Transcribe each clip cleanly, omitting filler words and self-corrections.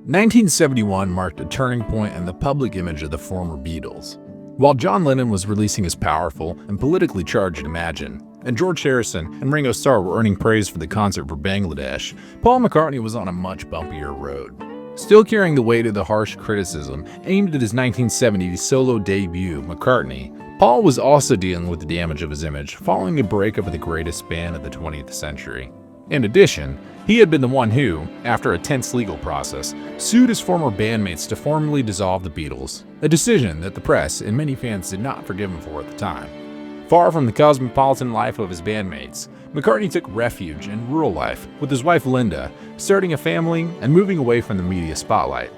1971 marked a turning point in the public image of the former Beatles. While John Lennon was releasing his powerful and politically charged Imagine, and George Harrison and Ringo Starr were earning praise for the concert for Bangladesh, Paul McCartney was on a much bumpier road. Still carrying the weight of the harsh criticism aimed at his 1970 solo debut, McCartney, Paul was also dealing with the damage of his image following the breakup of the greatest band of the 20th century. In addition, he had been the one who, after a tense legal process, sued his former bandmates to formally dissolve the Beatles, a decision that the press and many fans did not forgive him for at the time. Far from the cosmopolitan life of his bandmates, McCartney took refuge in rural life with his wife Linda, starting a family and moving away from the media spotlight.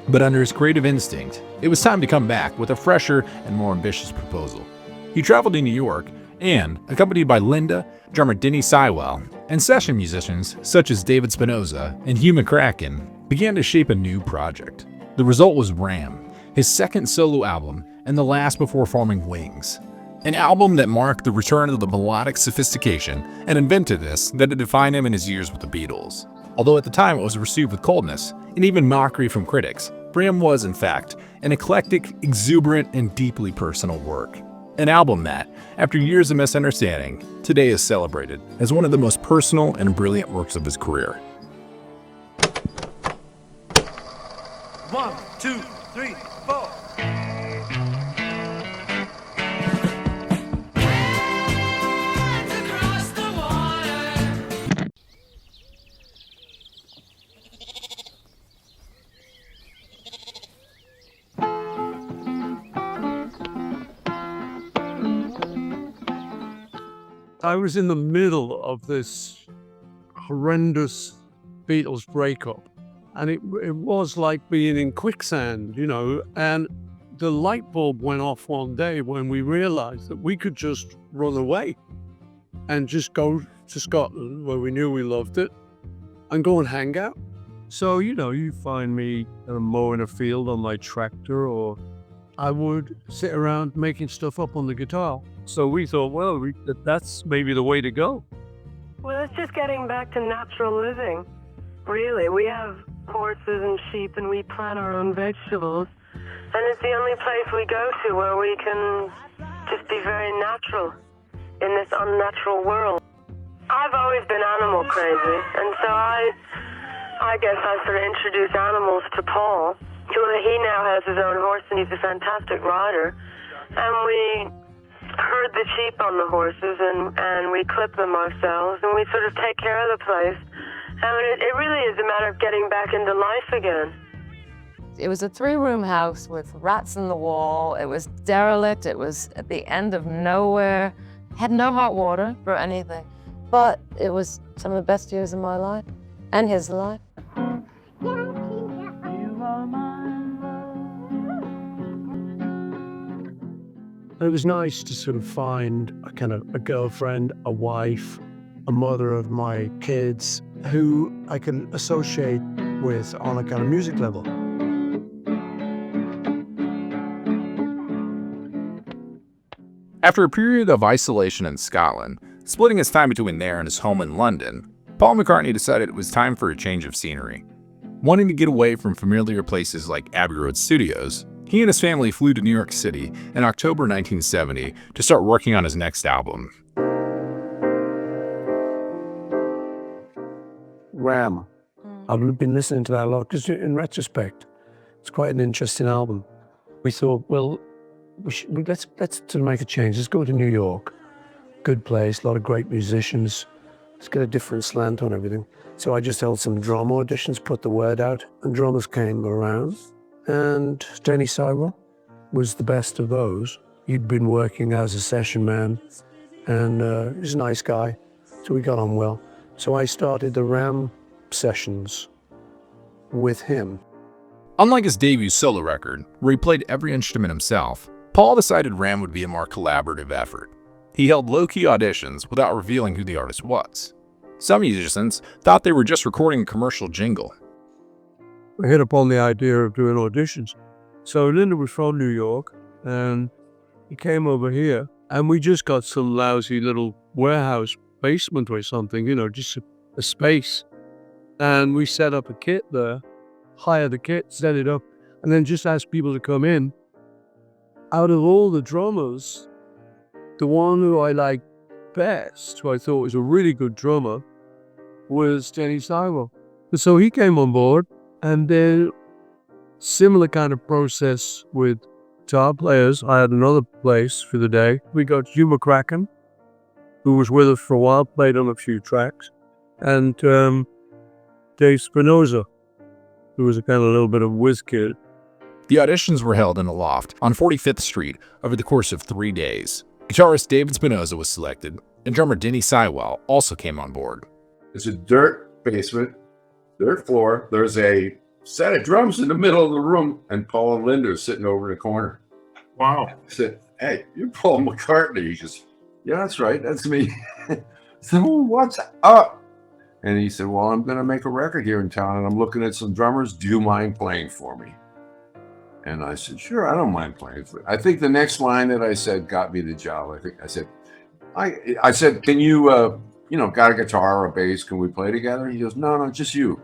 But under his creative instinct, it was time to come back with a fresher and more ambitious proposal. He traveled to New York and, accompanied by Linda, drummer Denny Sywell, and session musicians such as David Spinoza and Hugh McCracken, began to shape a new project. The result was Ram, his second solo album and the last before forming Wings. An album that marked the return of the melodic sophistication and inventiveness that had defined him in his years with the Beatles. Although at the time it was received with coldness and even mockery from critics, Ram was, in fact, an eclectic, exuberant, and deeply personal work. An album that, after years of misunderstanding, today is celebrated as one of the most personal and brilliant works of his career. 1, 2, 3, 4. I was in the middle of this horrendous Beatles breakup, and it was like being in quicksand, and the light bulb went off one day when we realized that we could just run away and just go to Scotland, where we knew we loved it, and go and hang out. So, you find me mowing a field on my tractor, or I would sit around making stuff up on the guitar. So we thought, well, that's maybe the way to go. Well, it's just getting back to natural living, really. We have horses and sheep, and we plant our own vegetables. And it's the only place we go to where we can just be very natural in this unnatural world. I've always been animal crazy, and so I guess I sort of introduced animals to Paul. He now has his own horse, and he's a fantastic rider. And we herd the sheep on the horses, and we clip them ourselves, and we sort of take care of the place. And it really is a matter of getting back into life again. It was a 3-room house with rats in the wall. It was derelict. It was at the end of nowhere. Had no hot water for anything. But it was some of the best years of my life and his life. It was nice to sort of find a girlfriend, a wife, a mother of my kids who I can associate with on a kind of music level. After a period of isolation in Scotland, splitting his time between there and his home in London, Paul McCartney decided it was time for a change of scenery. Wanting to get away from familiar places like Abbey Road Studios, he and his family flew to New York City in October 1970 to start working on his next album. Ram. I've been listening to that a lot because in retrospect, it's quite an interesting album. We thought, well, let's to make a change. Let's go to New York. Good place, a lot of great musicians. Let's get a different slant on everything. So I just held some drum auditions, put the word out, and drummers came around. And Denny Sywell was the best of those. He'd been working as a session man, and he's a nice guy, so we got on well. So I started the Ram sessions with him. Unlike his debut solo record, where he played every instrument himself, Paul decided Ram would be a more collaborative effort. He held low-key auditions without revealing who the artist was. Some musicians thought they were just recording a commercial jingle. I hit upon the idea of doing auditions. So Linda was from New York, and he came over here, and we just got some lousy little warehouse basement or something, just a space. And we set up a kit there, hire the kit, set it up, and then just ask people to come in. Out of all the drummers, the one who I liked best, who I thought was a really good drummer, was Denny Sywell. So he came on board, and then similar kind of process with guitar players. I had another place for the day. We got Hugh McCracken, who was with us for a while, played on a few tracks, and Dave Spinoza, who was a kind of little bit of whiz kid. The auditions were held in a loft on 45th Street over the course of 3 days. Guitarist David Spinoza was selected, and drummer Denny Sywell also came on board. It's a dirt basement, dirt floor. There's a set of drums in the middle of the room, and Paul and Linda are sitting over in the corner. Wow. I said, "Hey, you're Paul McCartney." He goes, "Yeah, that's right. That's me." I said, "Well, what's up?" And he said, "Well, I'm going to make a record here in town, and I'm looking at some drummers. Do you mind playing for me?" And I said, "Sure, I don't mind playing for you." I think the next line that I said got me the job. I said, "Can you, got a guitar or a bass? Can we play together?" He goes, "No, just you."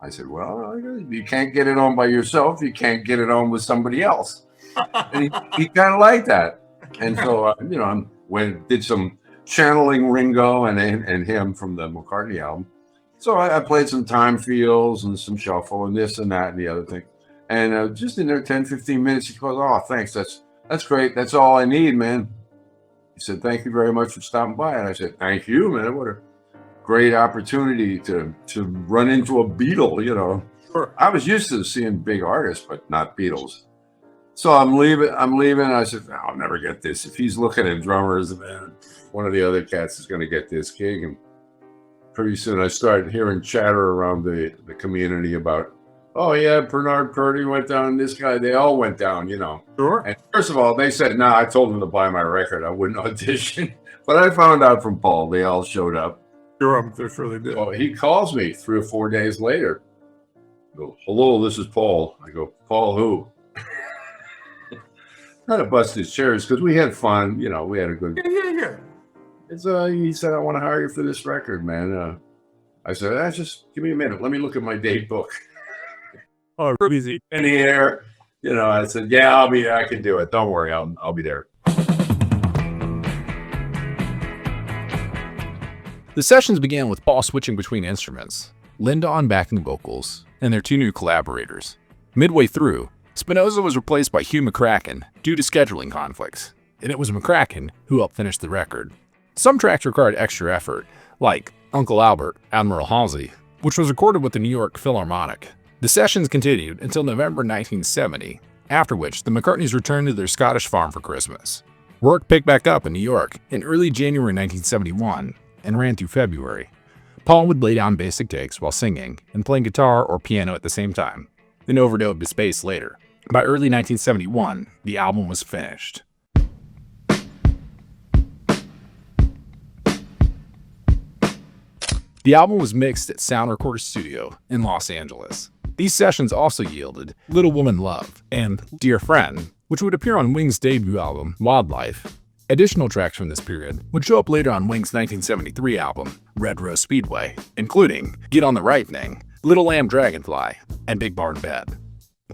I said, "Well, you can't get it on by yourself. You can't get it on with somebody else." And he kind of liked that. And so, I did some channeling Ringo and him from the McCartney album. So I played some time feels and some shuffle and this and that and the other thing. And just in there 10, 15 minutes, he goes, "Oh, thanks. That's great. That's all I need, man." He said, "Thank you very much for stopping by." And I said, "Thank you, man. What a great opportunity to run into a Beatle, Sure. I was used to seeing big artists, but not Beatles. So I'm leaving. I said, "I'll never get this. If he's looking at drummers, man, one of the other cats is going to get this gig." And pretty soon I started hearing chatter around the community about, "Oh yeah, Bernard Purdy went down, this guy, they all went down, Sure. And first of all, they said, "No, I told them to buy my record. I wouldn't audition." But I found out from Paul, they all showed up. Sure, I'm sure they did. Well, he calls me 3 or 4 days later. I go, "Hello, this is Paul." I go, "Paul who?" Trying to bust his chairs because we had fun. We had a good. Yeah. He said, "I want to hire you for this record, man." I said, "Just give me a minute. Let me look at my date book." Oh, easy. In the air, I said, "Yeah, I can do it. Don't worry, I'll be there." The sessions began with Paul switching between instruments, Linda on backing vocals, and their 2 new collaborators. Midway through, Spinoza was replaced by Hugh McCracken due to scheduling conflicts, and it was McCracken who helped finish the record. Some tracks required extra effort, like Uncle Albert, Admiral Halsey, which was recorded with the New York Philharmonic. The sessions continued until November 1970, after which the McCartneys returned to their Scottish farm for Christmas. Work picked back up in New York in early January 1971 and ran through February. Paul would lay down basic takes while singing and playing guitar or piano at the same time, then overdubbed his bass later. By early 1971, the album was finished. The album was mixed at Sound Recorder Studio in Los Angeles. These sessions also yielded Little Woman Love and Dear Friend, which would appear on Wings' debut album, Wildlife. Additional tracks from this period would show up later on Wings' 1973 album, Red Rose Speedway, including Get on the Right Thing, Little Lamb Dragonfly, and Big Barn Bed.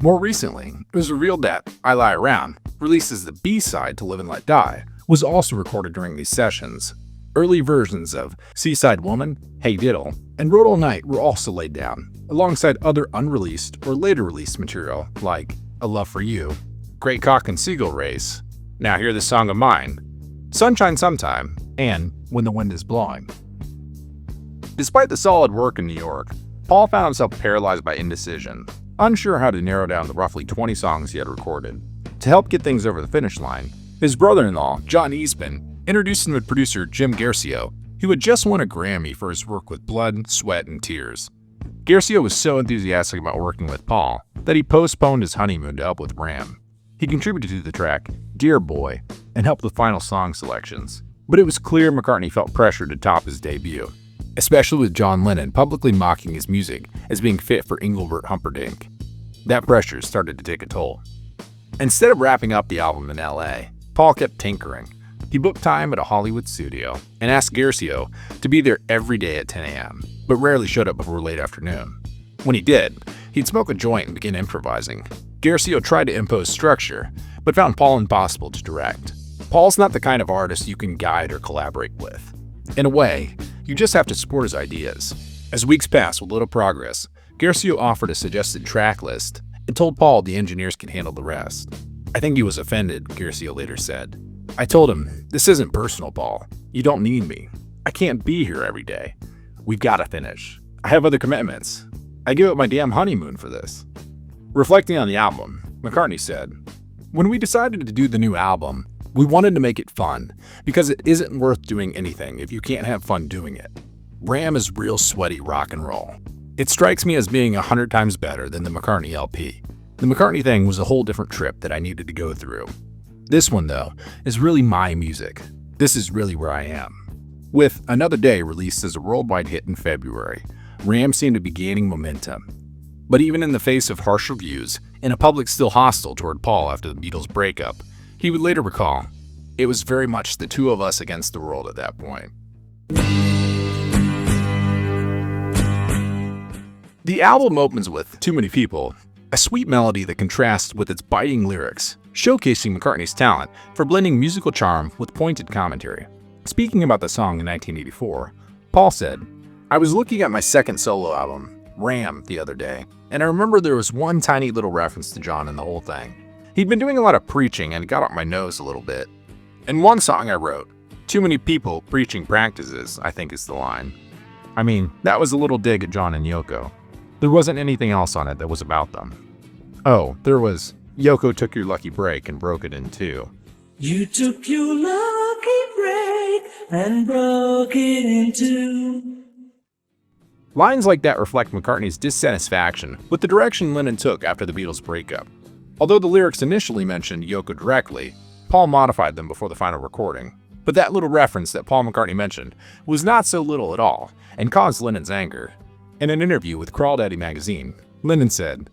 More recently, it was revealed that I Lie Around, released as the B-side to Live and Let Die, was also recorded during these sessions. Early versions of Seaside Woman, Hey Diddle, and Road All Night were also laid down, alongside other unreleased or later released material like A Love for You, Great Cock and Seagull Race, Now Hear This Song of Mine, Sunshine Sometime, and When the Wind is Blowing. Despite the solid work in New York, Paul found himself paralyzed by indecision, unsure how to narrow down the roughly 20 songs he had recorded. To help get things over the finish line, his brother-in-law, John Eastman, introduced him to producer Jim Garcia, who had just won a Grammy for his work with Blood, Sweat, and Tears. Garcia was so enthusiastic about working with Paul that he postponed his honeymoon to help with Ram. He contributed to the track Dear Boy and helped with final song selections, but it was clear McCartney felt pressure to top his debut, especially with John Lennon publicly mocking his music as being fit for Engelbert Humperdinck. That pressure started to take a toll. Instead of wrapping up the album in LA, Paul kept tinkering. He booked time at a Hollywood studio and asked Garcia to be there every day at 10 a.m., but rarely showed up before late afternoon. When he did, He'd smoke a joint and begin improvising. Garcia tried to impose structure, but found Paul impossible to direct. Paul's not the kind of artist you can guide or collaborate with. In a way, you just have to support his ideas. As weeks passed with little progress, Garcia offered a suggested track list and told Paul the engineers could handle the rest. I think he was offended, Garcia later said. I told him, "This isn't personal, Paul. You don't need me. I can't be here every day. We've got to finish. I have other commitments. I give up my damn honeymoon for this." Reflecting on the album, McCartney said, "When we decided to do the new album, we wanted to make it fun, because it isn't worth doing anything if you can't have fun doing it. Ram is real sweaty rock and roll. It strikes me as being 100 times better than the McCartney LP. The McCartney thing was a whole different trip that I needed to go through. This one, though, is really my music. This is really where I am." With Another Day released as a worldwide hit in February, Ram seemed to be gaining momentum. But even in the face of harsh reviews and a public still hostile toward Paul after the Beatles' breakup, he would later recall, "It was very much the two of us against the world at that point." The album opens with Too Many People, a sweet melody that contrasts with its biting lyrics, showcasing McCartney's talent for blending musical charm with pointed commentary. Speaking about the song in 1984, Paul said, "I was looking at my second solo album, Ram, the other day, and I remember there was one tiny little reference to John in the whole thing. He'd been doing a lot of preaching and it got up my nose a little bit. In one song I wrote, 'Too many people preaching practices,' I think is the line. I mean, that was a little dig at John and Yoko. There wasn't anything else on it that was about them. Oh, there was, Yoko took your lucky break and broke it in two. You took your lucky break and broke it in two. Lines like that reflect McCartney's dissatisfaction with the direction Lennon took after the Beatles' breakup. Although the lyrics initially mentioned Yoko directly, Paul modified them before the final recording. But that little reference that Paul McCartney mentioned was not so little at all and caused Lennon's anger. In an interview with Crawdaddy magazine, Lennon said,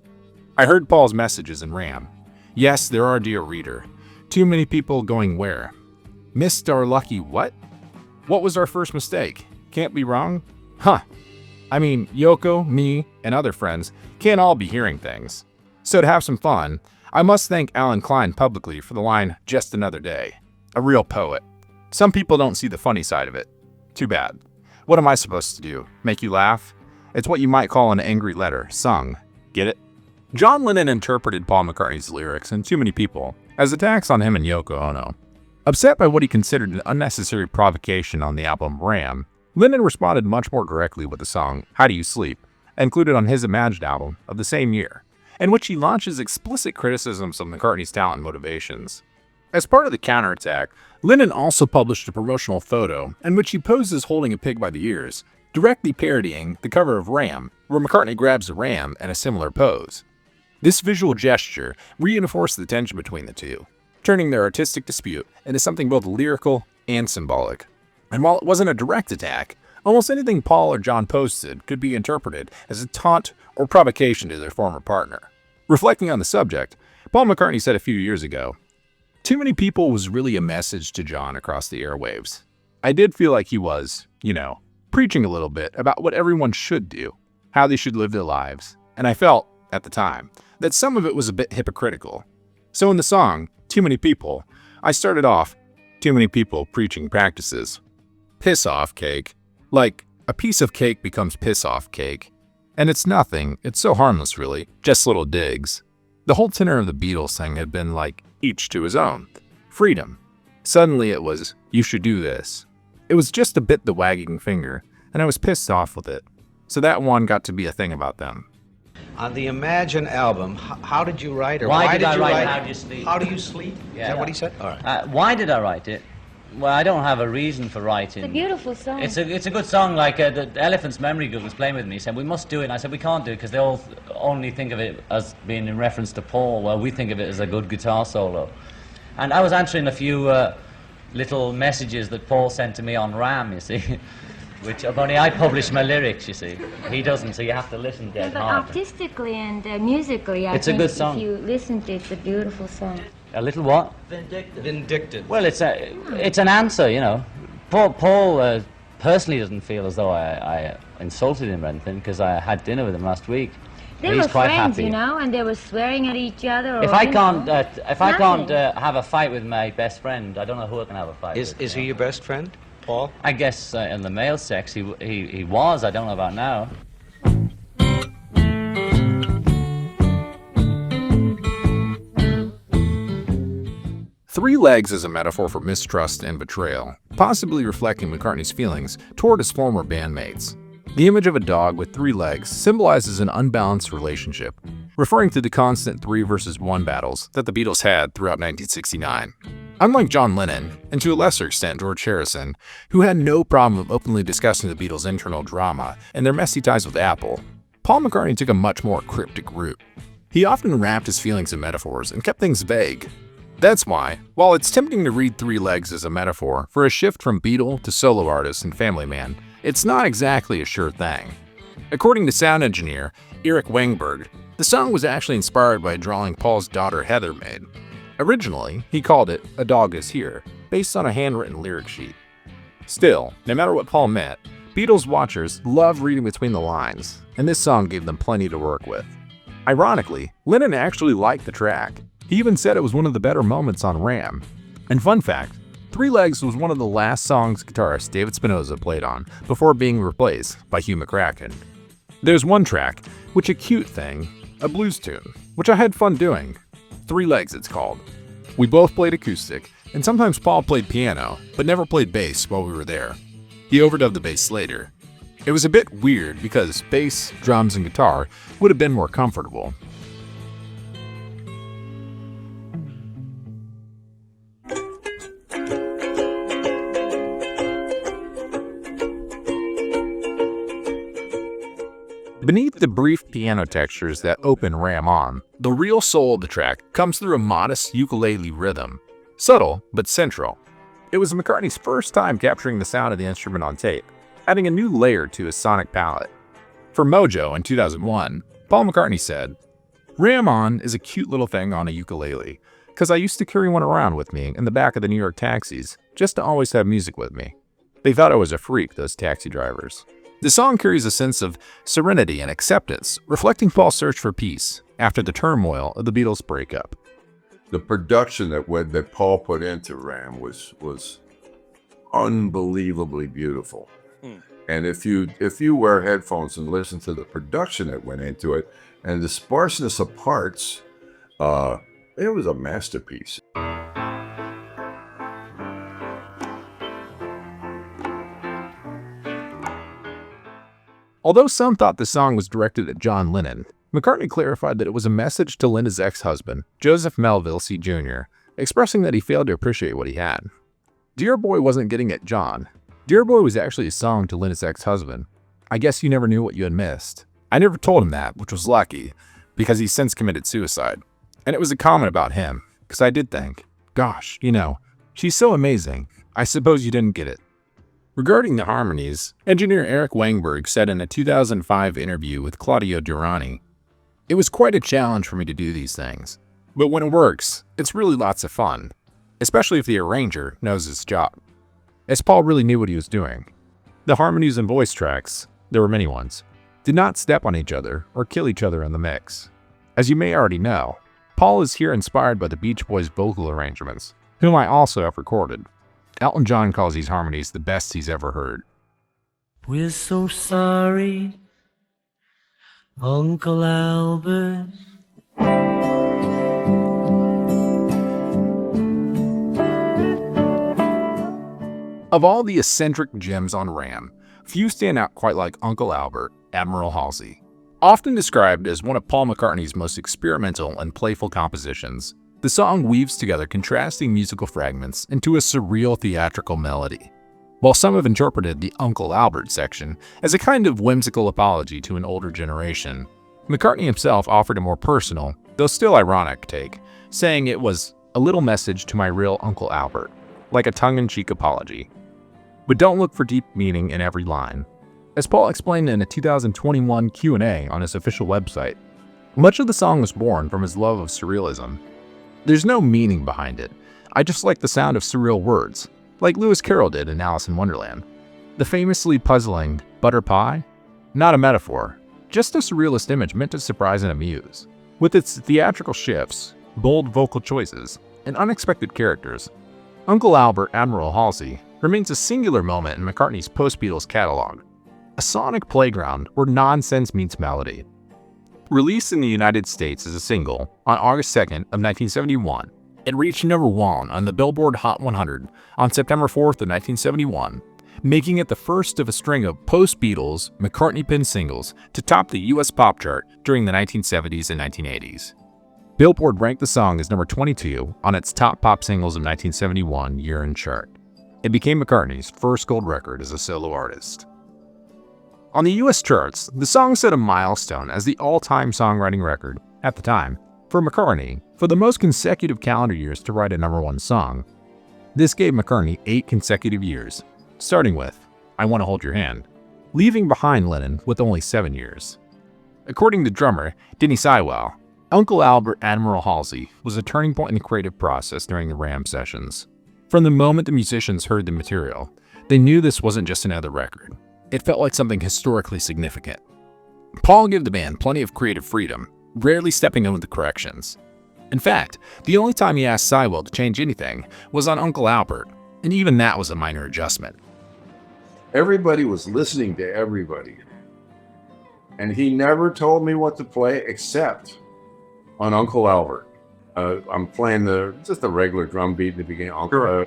"I heard Paul's messages in Ram. Yes, there are, dear reader. Too many people going where? Missed our lucky what? What was our first mistake? Can't be wrong? Huh. I mean, Yoko, me, and other friends can't all be hearing things. So to have some fun, I must thank Alan Klein publicly for the line, 'Just another day.' A real poet. Some people don't see the funny side of it. Too bad. What am I supposed to do? Make you laugh? It's what you might call an angry letter, sung. Get it?" John Lennon interpreted Paul McCartney's lyrics in Too Many People as attacks on him and Yoko Ono. Upset by what he considered an unnecessary provocation on the album Ram, Lennon responded much more directly with the song How Do You Sleep, included on his Imagined album of the same year, in which he launches explicit criticisms of McCartney's talent and motivations. As part of the counterattack, Lennon also published a promotional photo in which he poses holding a pig by the ears, directly parodying the cover of Ram, where McCartney grabs a ram in a similar pose. This visual gesture reinforced the tension between the two, turning their artistic dispute into something both lyrical and symbolic. And while it wasn't a direct attack, almost anything Paul or John posted could be interpreted as a taunt or provocation to their former partner. Reflecting on the subject, Paul McCartney said a few years ago, "Too Many People was really a message to John across the airwaves. I did feel like he was, preaching a little bit about what everyone should do, how they should live their lives, and I felt, at the time, that some of it was a bit hypocritical. So in the song, Too Many People, I started off, 'Too many people preaching practices.' Piss off cake. Like, a piece of cake becomes piss off cake. And it's nothing, it's so harmless really, just little digs. The whole tenor of the Beatles thing had been like, each to his own. Freedom. Suddenly it was, you should do this. It was just a bit the wagging finger, and I was pissed off with it. So that one got to be a thing about them." On the Imagine album, how did you write, or why did I write it? How Do You Sleep? How Do You Sleep? Yeah, Is that what he said? All right. Why did I write it? Well, I don't have a reason for writing. It's a beautiful song. It's a good song. Like the Elephant's Memory Group was playing with me. He said, "We must do it." And I said, "We can't do it because they all only think of it as being in reference to Paul. Well, we think of it as a good guitar solo." And I was answering a few little messages that Paul sent to me on Ram, you see, which only I publish my lyrics, you see. He doesn't, so you have to listen dead But hard. artistically and musically, I It's a think good song. if you listen to it, it's a beautiful song. A little what? Vindictive. Well, it's an answer, Paul personally doesn't feel as though I insulted him or anything, because I had dinner with him last week. They He's were quite friends, happy. you know, and they were swearing at each other. Or, If I you can't, know, have a fight with my best friend, I don't know who I can have a fight with. Is he your best friend, Paul? I guess in the male sex he was. I don't know about now. Three legs is a metaphor for mistrust and betrayal, possibly reflecting McCartney's feelings toward his former bandmates. The image of a dog with three legs symbolizes an unbalanced relationship, referring to the constant 3 versus 1 battles that the Beatles had throughout 1969. Unlike John Lennon, and to a lesser extent George Harrison, who had no problem openly discussing the Beatles' internal drama and their messy ties with Apple, Paul McCartney took a much more cryptic route. He often wrapped his feelings in metaphors and kept things vague. That's why, while it's tempting to read Three Legs as a metaphor for a shift from Beatle to solo artist and family man, it's not exactly a sure thing. According to sound engineer Erik Wangberg, the song was actually inspired by a drawing Paul's daughter Heather made. Originally, he called it A Dog Is Here, based on a handwritten lyric sheet. Still, no matter what Paul meant, Beatles watchers love reading between the lines, and this song gave them plenty to work with. Ironically, Lennon actually liked the track. He even said it was one of the better moments on Ram. And fun fact, Three Legs was one of the last songs guitarist David Spinoza played on before being replaced by Hugh McCracken. There's one track, which a cute thing, a blues tune, which I had fun doing. Three Legs it's called. We both played acoustic, and sometimes Paul played piano, but never played bass while we were there. He overdubbed the bass later. It was a bit weird because bass, drums, and guitar would have been more comfortable. Beneath the brief piano textures that open Ram on, the real soul of the track comes through a modest ukulele rhythm. Subtle, but central. It was McCartney's first time capturing the sound of the instrument on tape, adding a new layer to his sonic palette. For Mojo in 2001, Paul McCartney said, "Ram On is a cute little thing on a ukulele, because I used to carry one around with me in the back of the New York taxis, just to always have music with me. They thought I was a freak, those taxi drivers." The song carries a sense of serenity and acceptance, reflecting Paul's search for peace after the turmoil of the Beatles' breakup. The production that Paul put into Ram was unbelievably beautiful. And if you wear headphones and listen to the production that went into it and the sparseness of parts, it was a masterpiece. Although some thought the song was directed at John Lennon, McCartney clarified that it was a message to Linda's ex-husband, Joseph Melville C. Jr., expressing that he failed to appreciate what he had. Dear Boy wasn't getting at John. Dear Boy was actually a song to Linda's ex-husband. I guess you never knew what you had missed. I never told him that, which was lucky, because he's since committed suicide. And it was a comment about him, because I did think, gosh, she's so amazing. I suppose you didn't get it. Regarding the harmonies, engineer Erik Wangberg said in a 2005 interview with Claudio Durrani, "It was quite a challenge for me to do these things. But when it works, it's really lots of fun, especially if the arranger knows his job." As Paul really knew what he was doing. The harmonies and voice tracks, there were many ones, did not step on each other or kill each other in the mix. As you may already know, Paul is here inspired by the Beach Boys' vocal arrangements, whom I also have recorded. Elton John calls these harmonies the best he's ever heard. We're so sorry, Uncle Albert. Of all the eccentric gems on Ram, few stand out quite like Uncle Albert, Admiral Halsey. Often described as one of Paul McCartney's most experimental and playful compositions, the song weaves together contrasting musical fragments into a surreal theatrical melody. While some have interpreted the Uncle Albert section as a kind of whimsical apology to an older generation, McCartney himself offered a more personal, though still ironic take, saying it was a little message to my real Uncle Albert, like a tongue-in-cheek apology. But don't look for deep meaning in every line. As Paul explained in a 2021 Q&A on his official website, much of the song was born from his love of surrealism. There's no meaning behind it. I just like the sound of surreal words, like Lewis Carroll did in Alice in Wonderland. The famously puzzling butter pie? Not a metaphor, just a surrealist image meant to surprise and amuse. With its theatrical shifts, bold vocal choices, and unexpected characters, Uncle Albert Admiral Halsey remains a singular moment in McCartney's post-Beatles catalog, a sonic playground where nonsense meets melody. Released in the United States as a single on August 2nd of 1971, it reached number 1 on the Billboard Hot 100 on September 4th of 1971, making it the first of a string of post-Beatles McCartney-penned singles to top the US pop chart during the 1970s and 1980s. Billboard ranked the song as number 22 on its top pop singles of 1971 year-end chart. It became McCartney's first gold record as a solo artist. On the US charts, the song set a milestone as the all-time songwriting record, at the time, for McCartney for the most consecutive calendar years to write a number 1 song. This gave McCartney 8 consecutive years, starting with I Want to Hold Your Hand, leaving behind Lennon with only 7 years. According to drummer Denny Seiwell, Uncle Albert Admiral Halsey was a turning point in the creative process during the Ram sessions. From the moment the musicians heard the material, they knew this wasn't just another record. It felt like something historically significant. Paul gave the band plenty of creative freedom, rarely stepping in with the corrections. In fact, the only time he asked Seiwell to change anything was on Uncle Albert, and even that was a minor adjustment. Everybody was listening to everybody. And he never told me what to play except on Uncle Albert. I'm playing just a regular drum beat in the beginning. Uncle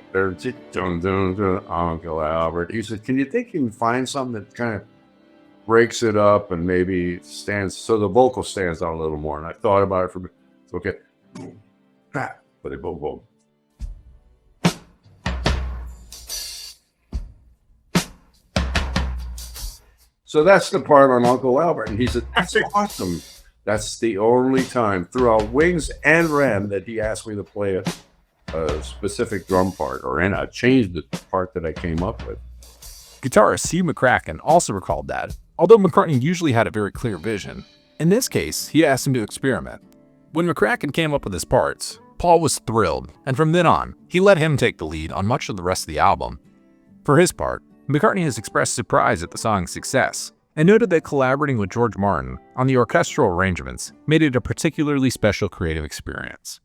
Albert. He said, "Can you think you can find something that kind of breaks it up and maybe stands so the vocal stands out a little more?" And I thought about it for a bit. Okay, but it boom boom. So that's the part on Uncle Albert, and he said, "That's awesome." That's the only time throughout Wings and Ram that he asked me to play a specific drum part, and I changed the part that I came up with. Guitarist Steve McCracken also recalled that, although McCartney usually had a very clear vision, in this case, he asked him to experiment. When McCracken came up with his parts, Paul was thrilled, and from then on, he let him take the lead on much of the rest of the album. For his part, McCartney has expressed surprise at the song's success, and noted that collaborating with George Martin on the orchestral arrangements made it a particularly special creative experience.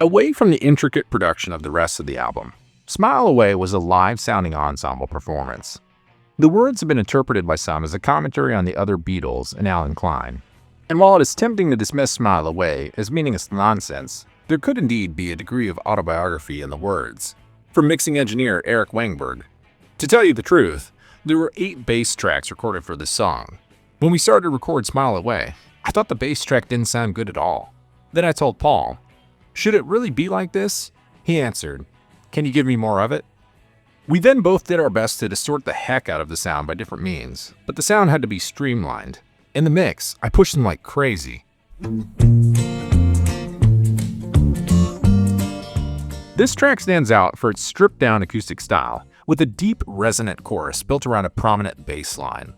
Away from the intricate production of the rest of the album, Smile Away was a live-sounding ensemble performance. The words have been interpreted by some as a commentary on the other Beatles and Alan Klein. And while it is tempting to dismiss Smile Away as meaningless nonsense, there could indeed be a degree of autobiography in the words. From mixing engineer Eric Wangberg, "To tell you the truth, there were 8 bass tracks recorded for this song. When we started to record Smile Away, I thought the bass track didn't sound good at all. Then I told Paul, should it really be like this? He answered, can you give me more of it? We then both did our best to distort the heck out of the sound by different means, but the sound had to be streamlined. In the mix, I pushed them like crazy. This track stands out for its stripped-down acoustic style, with a deep, resonant chorus built around a prominent bass line.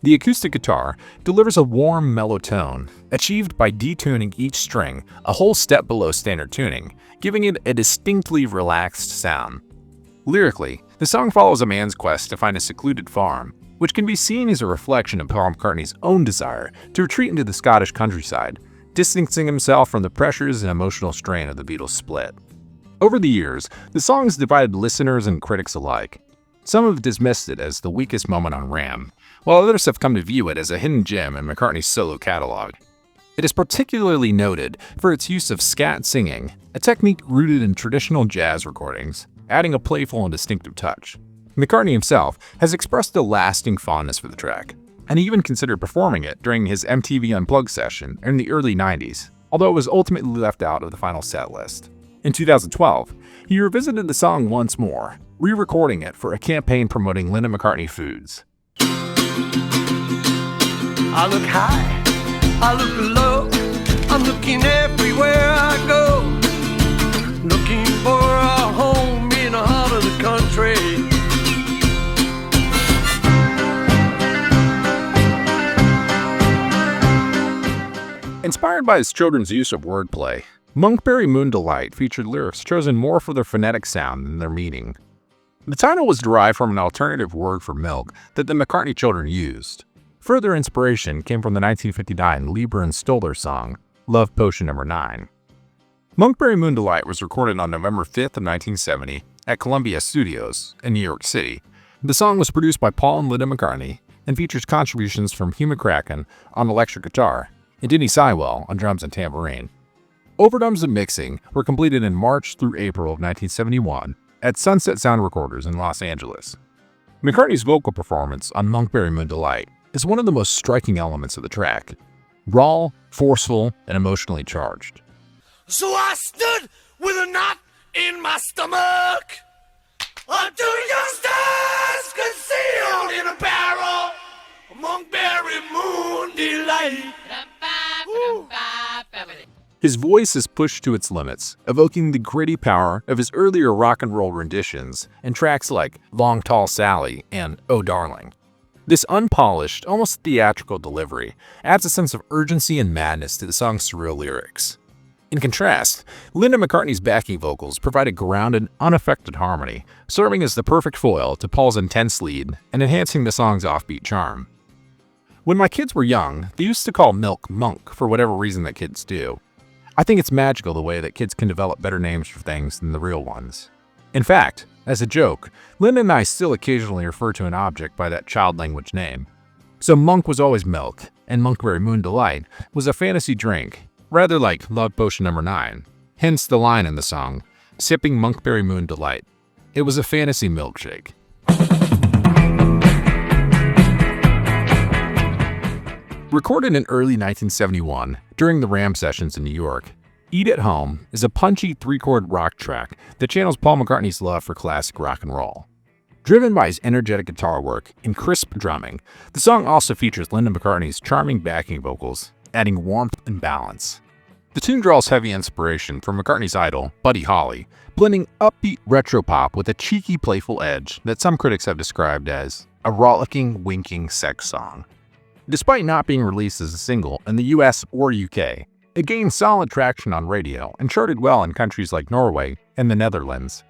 The acoustic guitar delivers a warm, mellow tone, achieved by detuning each string a whole step below standard tuning, giving it a distinctly relaxed sound. Lyrically, the song follows a man's quest to find a secluded farm, which can be seen as a reflection of Paul McCartney's own desire to retreat into the Scottish countryside, distancing himself from the pressures and emotional strain of the Beatles' split. Over the years, the song has divided listeners and critics alike. Some have dismissed it as the weakest moment on Ram, while others have come to view it as a hidden gem in McCartney's solo catalog. It is particularly noted for its use of scat singing, a technique rooted in traditional jazz recordings, adding a playful and distinctive touch. McCartney himself has expressed a lasting fondness for the track, and even considered performing it during his MTV Unplugged session in the early 90s, although it was ultimately left out of the final set list. In 2012, he revisited the song once more, re-recording it for a campaign promoting Lennon McCartney foods. I look high, I look low, I'm looking everywhere I go, looking for a home in the heart of the country. Inspired by his children's use of wordplay, Monkberry Moon Delight featured lyrics chosen more for their phonetic sound than their meaning. The title was derived from an alternative word for milk that the McCartney children used. Further inspiration came from the 1959 Lieber and Stoller song, Love Potion No. 9. Monkberry Moon Delight was recorded on November 5th of 1970 at Columbia Studios in New York City. The song was produced by Paul and Linda McCartney and features contributions from Hugh McCracken on electric guitar and Denny Sywell on drums and tambourine. Overdubs and mixing were completed in March through April of 1971 at Sunset Sound Recorders in Los Angeles. McCartney's vocal performance on Monkberry Moon Delight is one of the most striking elements of the track. Raw, forceful, and emotionally charged. So I stood with a knot in my stomach until your stars concealed in a barrel. Monkberry Moon Delight. Ooh. His voice is pushed to its limits, evoking the gritty power of his earlier rock and roll renditions in tracks like Long Tall Sally and Oh Darling. This unpolished, almost theatrical delivery adds a sense of urgency and madness to the song's surreal lyrics. In contrast, Linda McCartney's backing vocals provide a grounded, unaffected harmony, serving as the perfect foil to Paul's intense lead and enhancing the song's offbeat charm. When my kids were young, they used to call milk Monk for whatever reason that kids do. I think it's magical the way that kids can develop better names for things than the real ones. In fact, as a joke, Linda and I still occasionally refer to an object by that child language name. So Monk was always milk, and Monkberry Moon Delight was a fantasy drink, rather like Love Potion No. 9. Hence the line in the song, sipping Monkberry Moon Delight. It was a fantasy milkshake. Recorded in early 1971 during the Ram sessions in New York, Eat at Home is a punchy three-chord rock track that channels Paul McCartney's love for classic rock and roll. Driven by his energetic guitar work and crisp drumming, the song also features Linda McCartney's charming backing vocals, adding warmth and balance. The tune draws heavy inspiration from McCartney's idol, Buddy Holly, blending upbeat retro pop with a cheeky, playful edge that some critics have described as a rollicking, winking sex song. Despite not being released as a single in the US or UK, it gained solid traction on radio and charted well in countries like Norway and the Netherlands.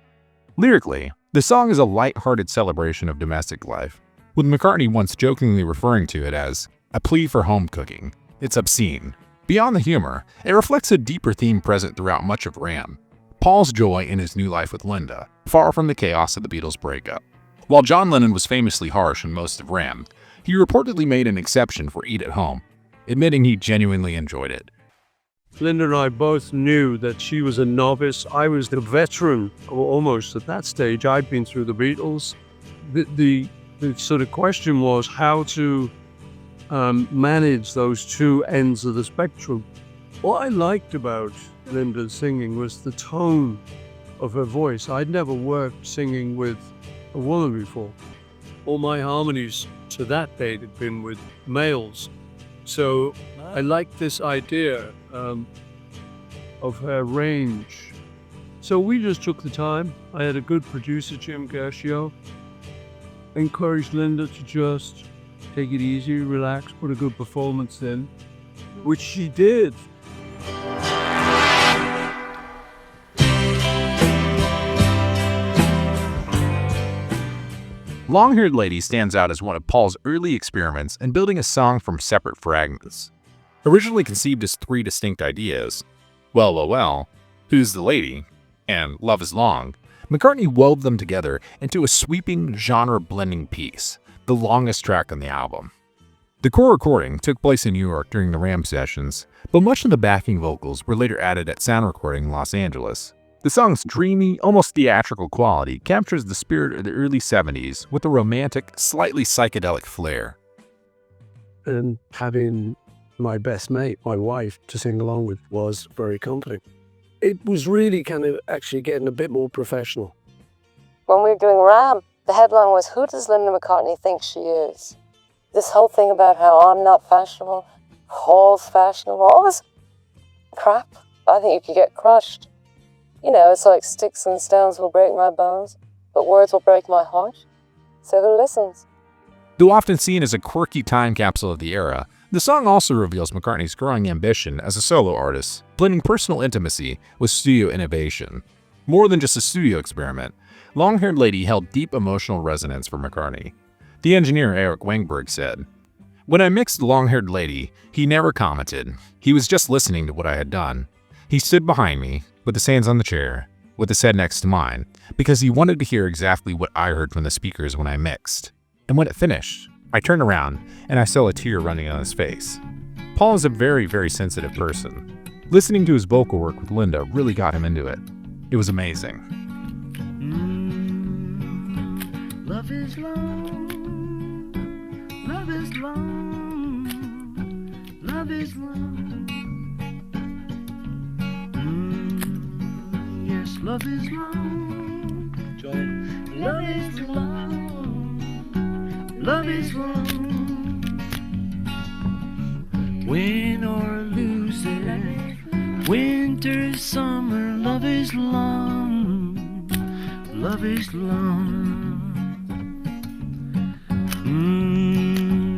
Lyrically, the song is a light-hearted celebration of domestic life, with McCartney once jokingly referring to it as a plea for home cooking. It's obscene. Beyond the humor, it reflects a deeper theme present throughout much of Ram: Paul's joy in his new life with Linda, far from the chaos of the Beatles' breakup. While John Lennon was famously harsh in most of Ram, he reportedly made an exception for Eat at Home, admitting he genuinely enjoyed it. Linda and I both knew that she was a novice. I was the veteran, almost at that stage. I'd been through the Beatles. The sort of question was how to manage those two ends of the spectrum. What I liked about Linda's singing was the tone of her voice. I'd never worked singing with a woman before. All my harmonies to that date had been with males. So I liked this idea of her range. So we just took the time. I had a good producer, Jim Gershio. Encouraged Linda to just take it easy, relax, put a good performance in, which she did. Long-Haired Lady stands out as one of Paul's early experiments in building a song from separate fragments. Originally conceived as three distinct ideas, Well, Well, Well, Who's the Lady, and Love is Long, McCartney wove them together into a sweeping, genre-blending piece, the longest track on the album. The core recording took place in New York during the Ram sessions, but much of the backing vocals were later added at sound recording in Los Angeles. The song's dreamy, almost theatrical quality captures the spirit of the early 70s with a romantic, slightly psychedelic flair. And having my best mate, my wife, to sing along with was very comforting. It was really kind of actually getting a bit more professional. When we were doing Ram, the headline was, "Who does Linda McCartney think she is?" This whole thing about how I'm not fashionable, Paul's fashionable, all this crap, I think you could get crushed. You know, it's like sticks and stones will break my bones, but words will break my heart. So who listens? Though often seen as a quirky time capsule of the era, The song also reveals McCartney's growing ambition as a solo artist, blending personal intimacy with studio innovation. More than just a studio experiment, Long-Haired Lady held deep emotional resonance for McCartney. The engineer Eric Wangberg said, "When I mixed Long-Haired Lady, he never commented. He was just listening to what I had done. He stood behind me, with his hands on the chair, with his head next to mine, because he wanted to hear exactly what I heard from the speakers when I mixed. And when it finished, I turned around and I saw a tear running on his face." Paul is a very, very sensitive person. Listening to his vocal work with Linda really got him into it. It was amazing. Love is long, love is long, love is long. Yes, love is long. Join. Love is long, love is long. Win or lose it, winter, summer, love is long, love is long.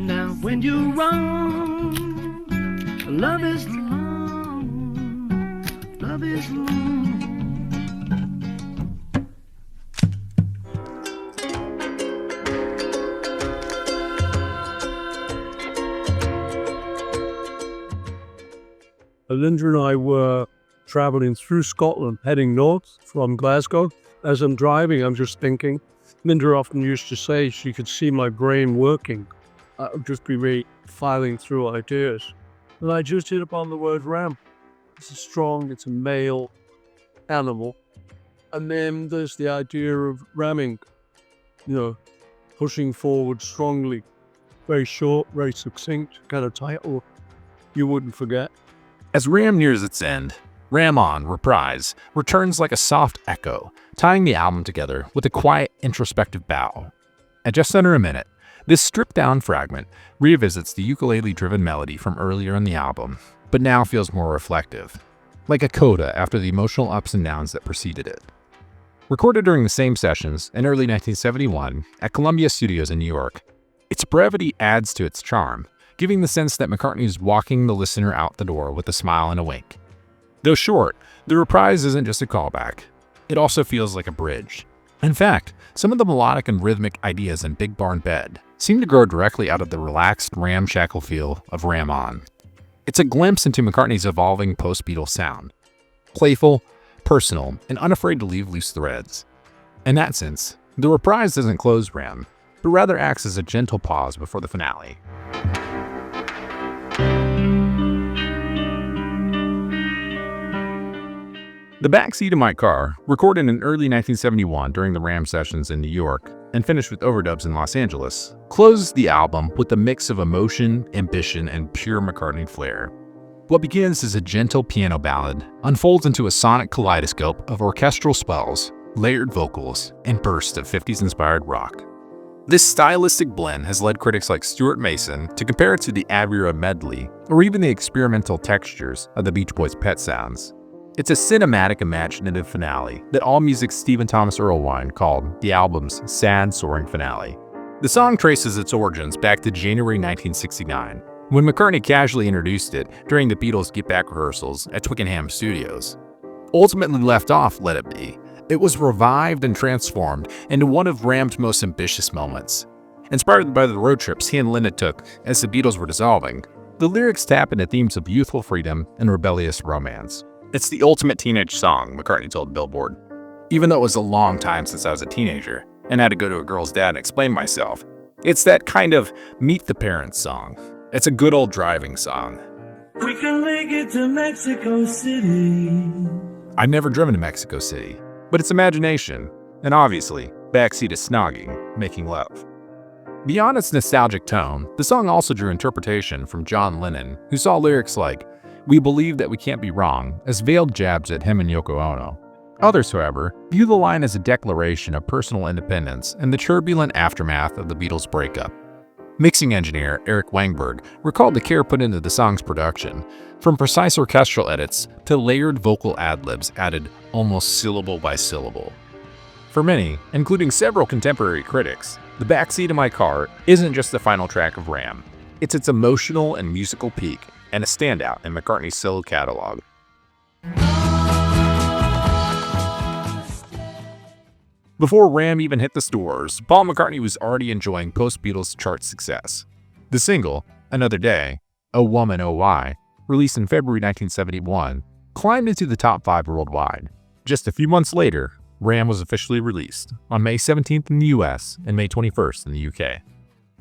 Now when you're wrong, love is long, love is long. Linda and I were traveling through Scotland, heading north from Glasgow. As I'm driving, I'm just thinking. Linda often used to say she could see my brain working. I would just be filing through ideas. And I just hit upon the word ram. It's it's a male animal. And then there's the idea of ramming, pushing forward strongly. Very short, very succinct, kind of title you wouldn't forget. As Ram nears its end, Ram On, Reprise, returns like a soft echo, tying the album together with a quiet, introspective bow. At just under a minute, this stripped-down fragment revisits the ukulele-driven melody from earlier in the album, but now feels more reflective, like a coda after the emotional ups and downs that preceded it. Recorded during the same sessions in early 1971 at Columbia Studios in New York, its brevity adds to its charm, giving the sense that McCartney is walking the listener out the door with a smile and a wink. Though short, the reprise isn't just a callback. It also feels like a bridge. In fact, some of the melodic and rhythmic ideas in Big Barn Bed seem to grow directly out of the relaxed, ramshackle feel of Ram On. It's a glimpse into McCartney's evolving post-Beatles sound. Playful, personal, and unafraid to leave loose threads. In that sense, the reprise doesn't close Ram, but rather acts as a gentle pause before the finale. The Backseat of My Car, recorded in early 1971 during the Ram sessions in New York and finished with overdubs in Los Angeles, closes the album with a mix of emotion, ambition, and pure McCartney flair. What begins as a gentle piano ballad unfolds into a sonic kaleidoscope of orchestral swells, layered vocals, and bursts of 50s-inspired rock. This stylistic blend has led critics like Stuart Mason to compare it to the Admiral medley or even the experimental textures of the Beach Boys' Pet Sounds. It's a cinematic, imaginative finale that AllMusic's Stephen Thomas Erlewine called the album's sad, soaring finale. The song traces its origins back to January 1969, when McCartney casually introduced it during the Beatles' Get Back rehearsals at Twickenham Studios. Ultimately left off Let It Be, it was revived and transformed into one of Ram's most ambitious moments. Inspired by the road trips he and Lennon took as the Beatles were dissolving, the lyrics tap into themes of youthful freedom and rebellious romance. It's the ultimate teenage song, McCartney told Billboard. Even though it was a long time since I was a teenager and had to go to a girl's dad and explain myself, it's that kind of meet the parents song. It's a good old driving song. We can make it to Mexico City. I've never driven to Mexico City, but it's imagination, and obviously, backseat is snogging, making love. Beyond its nostalgic tone, the song also drew interpretation from John Lennon, who saw lyrics like, "We believe that we can't be wrong," as veiled jabs at him and Yoko Ono. Others, however, view the line as a declaration of personal independence in the turbulent aftermath of the Beatles' breakup. Mixing engineer Eric Wangberg recalled the care put into the song's production, from precise orchestral edits to layered vocal ad-libs added almost syllable by syllable. For many, including several contemporary critics, The Backseat of My Car isn't just the final track of Ram. It's its emotional and musical peak, and a standout in McCartney's solo catalog. Before Ram even hit the stores, Paul McCartney was already enjoying post-Beatles chart success. The single, Another Day, Oh Woman, Oh Why, released in February 1971, climbed into the top 5 worldwide. Just a few months later, Ram was officially released on May 17th in the US and May 21st in the UK.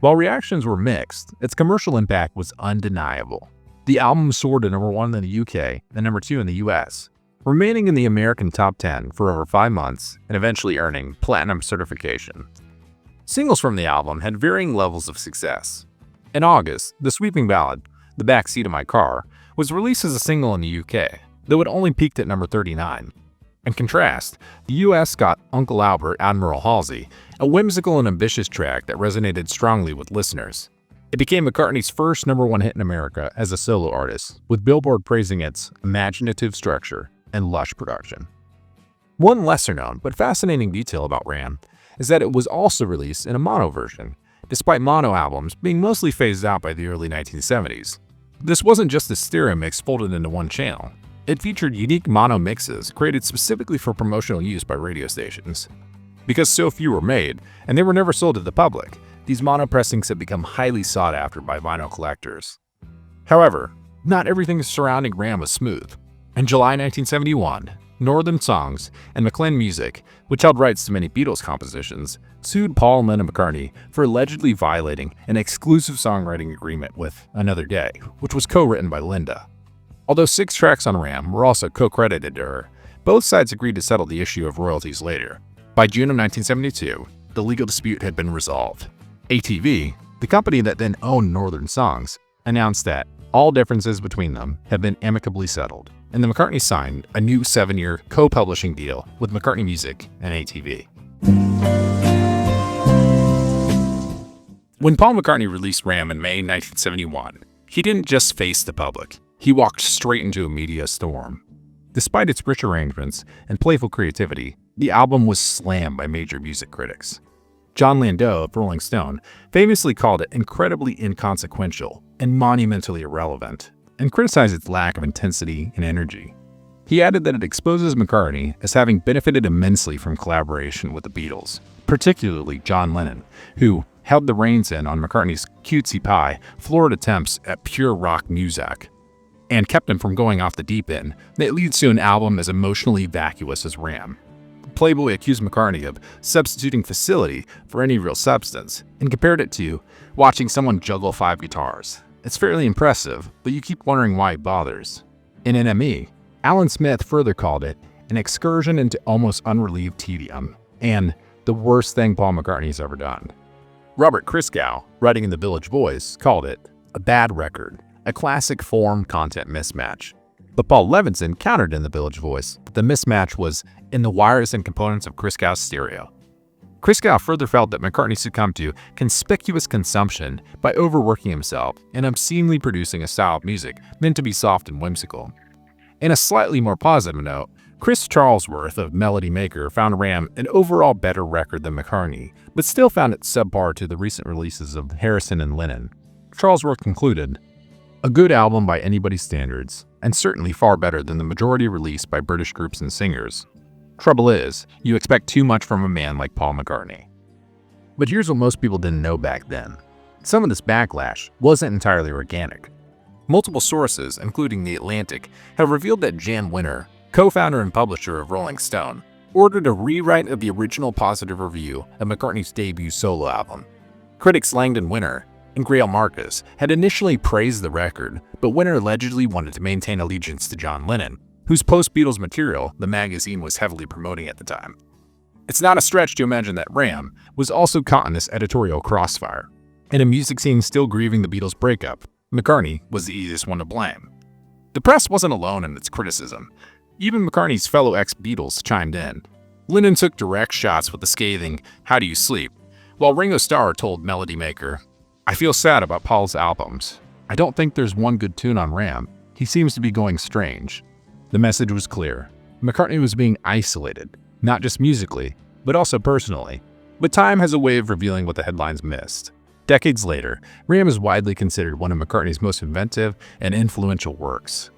While reactions were mixed, its commercial impact was undeniable. The album soared to number 1 in the UK and number 2 in the US, remaining in the American top 10 for over 5 months and eventually earning platinum certification. Singles from the album had varying levels of success. In August, the sweeping ballad, The Backseat of My Car, was released as a single in the UK, though it only peaked at number 39. In contrast, the US got Uncle Albert, Admiral Halsey, a whimsical and ambitious track that resonated strongly with listeners. It became McCartney's first number 1 hit in America as a solo artist, with Billboard praising its imaginative structure and lush production. One lesser-known but fascinating detail about Ram is that it was also released in a mono version, despite mono albums being mostly phased out by the early 1970s. This wasn't just a stereo mix folded into one channel. It featured unique mono mixes created specifically for promotional use by radio stations. Because so few were made, and they were never sold to the public, these mono pressings have become highly sought after by vinyl collectors. However, not everything surrounding Ram was smooth. In July 1971, Northern Songs and McClellan Music, which held rights to many Beatles compositions, sued Paul and Lennon McCartney for allegedly violating an exclusive songwriting agreement with Another Day, which was co-written by Linda. Although 6 tracks on Ram were also co-credited to her, both sides agreed to settle the issue of royalties later. By June of 1972, the legal dispute had been resolved. ATV, the company that then owned Northern Songs, announced that all differences between them had been amicably settled, and the McCartneys signed a new 7-year co-publishing deal with McCartney Music and ATV. When Paul McCartney released Ram in May 1971, he didn't just face the public. He walked straight into a media storm. Despite its rich arrangements and playful creativity, the album was slammed by major music critics. John Landau of Rolling Stone famously called it incredibly inconsequential and monumentally irrelevant, and criticized its lack of intensity and energy. He added that it exposes McCartney as having benefited immensely from collaboration with the Beatles, particularly John Lennon, who held the reins in on McCartney's cutesy pie, florid attempts at pure rock music, and kept him from going off the deep end that leads to an album as emotionally vacuous as Ram. Playboy accused McCartney of substituting facility for any real substance and compared it to watching someone juggle 5 guitars. It's fairly impressive, but you keep wondering why it bothers. In NME, Alan Smith further called it an excursion into almost unrelieved tedium and the worst thing Paul McCartney's ever done. Robert Christgau, writing in the Village Voice, called it a bad record, a classic form-content mismatch. But Paul Levinson countered in the Village Voice that the mismatch was in the wires and components of Christgau's stereo. Christgau further felt that McCartney succumbed to conspicuous consumption by overworking himself and obscenely producing a style of music meant to be soft and whimsical. In a slightly more positive note, Chris Charlesworth of Melody Maker found Ram an overall better record than McCartney, but still found it subpar to the recent releases of Harrison and Lennon. Charlesworth concluded, "A good album by anybody's standards, and certainly far better than the majority released by British groups and singers. Trouble is, you expect too much from a man like Paul McCartney." But here's what most people didn't know back then. Some of this backlash wasn't entirely organic. Multiple sources, including The Atlantic, have revealed that Jan Winter, co-founder and publisher of Rolling Stone, ordered a rewrite of the original positive review of McCartney's debut solo album. Critics Langdon Winter and Grail Marcus had initially praised the record, but Winter allegedly wanted to maintain allegiance to John Lennon, whose post-Beatles material the magazine was heavily promoting at the time. It's not a stretch to imagine that Ram was also caught in this editorial crossfire. In a music scene still grieving the Beatles' breakup, McCartney was the easiest one to blame. The press wasn't alone in its criticism. Even McCartney's fellow ex-Beatles chimed in. Lennon took direct shots with the scathing, "How do you sleep?" while Ringo Starr told Melody Maker, "I feel sad about Paul's albums. I don't think there's one good tune on Ram. He seems to be going strange." The message was clear. McCartney was being isolated, not just musically, but also personally. But time has a way of revealing what the headlines missed. Decades later, Ram is widely considered one of McCartney's most inventive and influential works.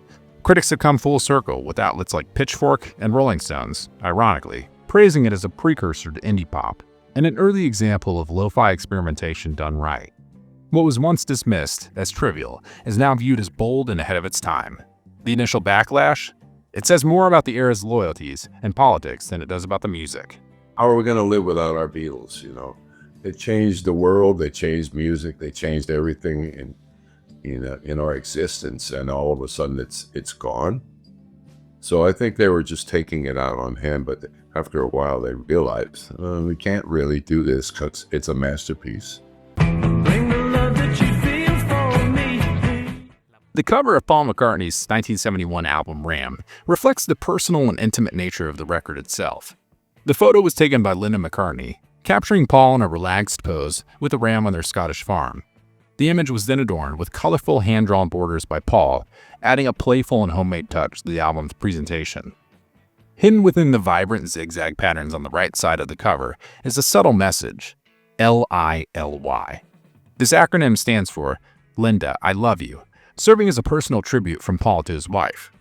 Critics have come full circle with outlets like Pitchfork and Rolling Stones, ironically, praising it as a precursor to indie pop and an early example of lo-fi experimentation done right. What was once dismissed as trivial is now viewed as bold and ahead of its time. The initial backlash? It says more about the era's loyalties and politics than it does about the music. How are we going to live without our Beatles, you know? They changed the world, they changed music, they changed everything in our existence, and all of a sudden it's gone. So I think they were just taking it out on him, but after a while they realized we can't really do this because it's a masterpiece. Bring the love that you feel for me. The cover of Paul McCartney's 1971 album Ram reflects the personal and intimate nature of the record itself. The photo was taken by Lennon and McCartney, capturing Paul in a relaxed pose with a ram on their Scottish farm. The image was then adorned with colorful hand-drawn borders by Paul, adding a playful and homemade touch to the album's presentation. Hidden within the vibrant zigzag patterns on the right side of the cover is a subtle message, L-I-L-Y. This acronym stands for Linda, I Love You, serving as a personal tribute from Paul to his wife.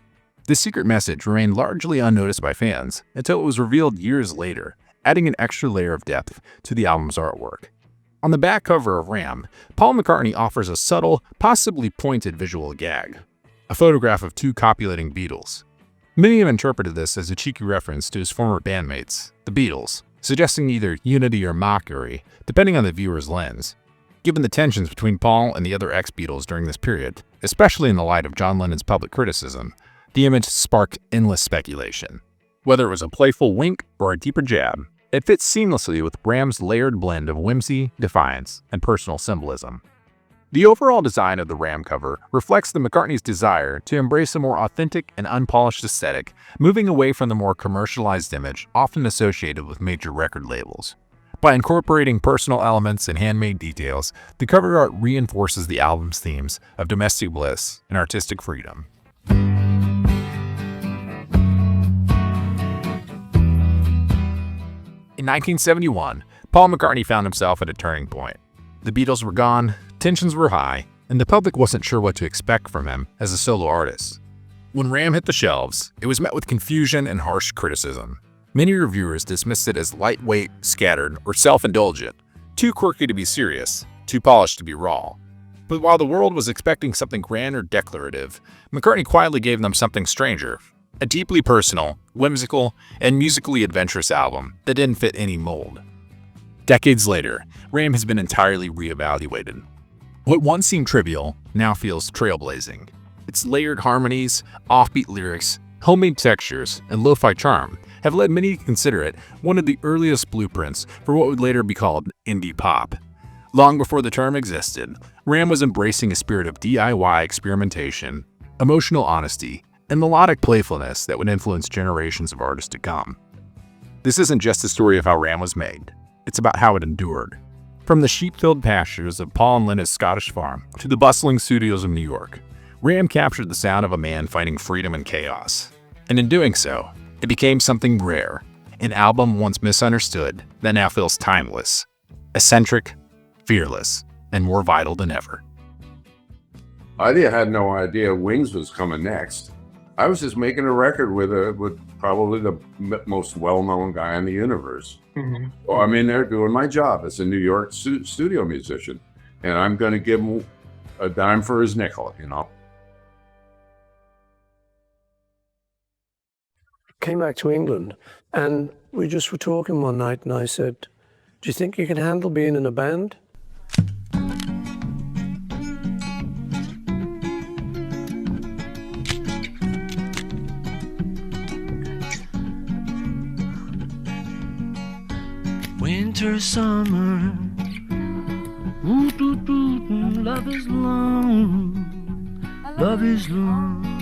This secret message remained largely unnoticed by fans until it was revealed years later, adding an extra layer of depth to the album's artwork. On the back cover of Ram, Paul McCartney offers a subtle, possibly pointed visual gag, a photograph of two copulating Beatles. Many have interpreted this as a cheeky reference to his former bandmates, the Beatles, suggesting either unity or mockery, depending on the viewer's lens. Given the tensions between Paul and the other ex-Beatles during this period, especially in the light of John Lennon's public criticism, the image sparked endless speculation. Whether it was a playful wink or a deeper jab, it fits seamlessly with Ram's layered blend of whimsy, defiance, and personal symbolism. The overall design of the Ram cover reflects the McCartney's desire to embrace a more authentic and unpolished aesthetic, moving away from the more commercialized image often associated with major record labels. By incorporating personal elements and handmade details, the cover art reinforces the album's themes of domestic bliss and artistic freedom. In 1971, Paul McCartney found himself at a turning point. The Beatles were gone, tensions were high, and the public wasn't sure what to expect from him as a solo artist. When Ram hit the shelves, it was met with confusion and harsh criticism. Many reviewers dismissed it as lightweight, scattered, or self-indulgent, too quirky to be serious, too polished to be raw. But while the world was expecting something grand or declarative, McCartney quietly gave them something stranger. A deeply personal, whimsical, and musically adventurous album that didn't fit any mold. Decades later, Ram has been entirely reevaluated. What once seemed trivial now feels trailblazing. Its layered harmonies, offbeat lyrics, homemade textures, and lo-fi charm have led many to consider it one of the earliest blueprints for what would later be called indie pop. Long before the term existed, Ram was embracing a spirit of DIY experimentation, emotional honesty, and melodic playfulness that would influence generations of artists to come. This isn't just a story of how Ram was made, it's about how it endured. From the sheep-filled pastures of Paul and Lenna's Scottish farm to the bustling studios of New York, Ram captured the sound of a man fighting freedom and chaos. And in doing so, it became something rare, an album once misunderstood that now feels timeless, eccentric, fearless, and more vital than ever. I had no idea Wings was coming next. I was just making a record with probably the most well-known guy in the universe. Mm-hmm. Well, I'm in there doing my job as a New York studio musician, and I'm going to give him a dime for his nickel, you know. Came back to England, and we just were talking one night, and I said, "Do you think you can handle being in a band?" Winter, summer, ooh, doo, doo, doo, love is long, love is long.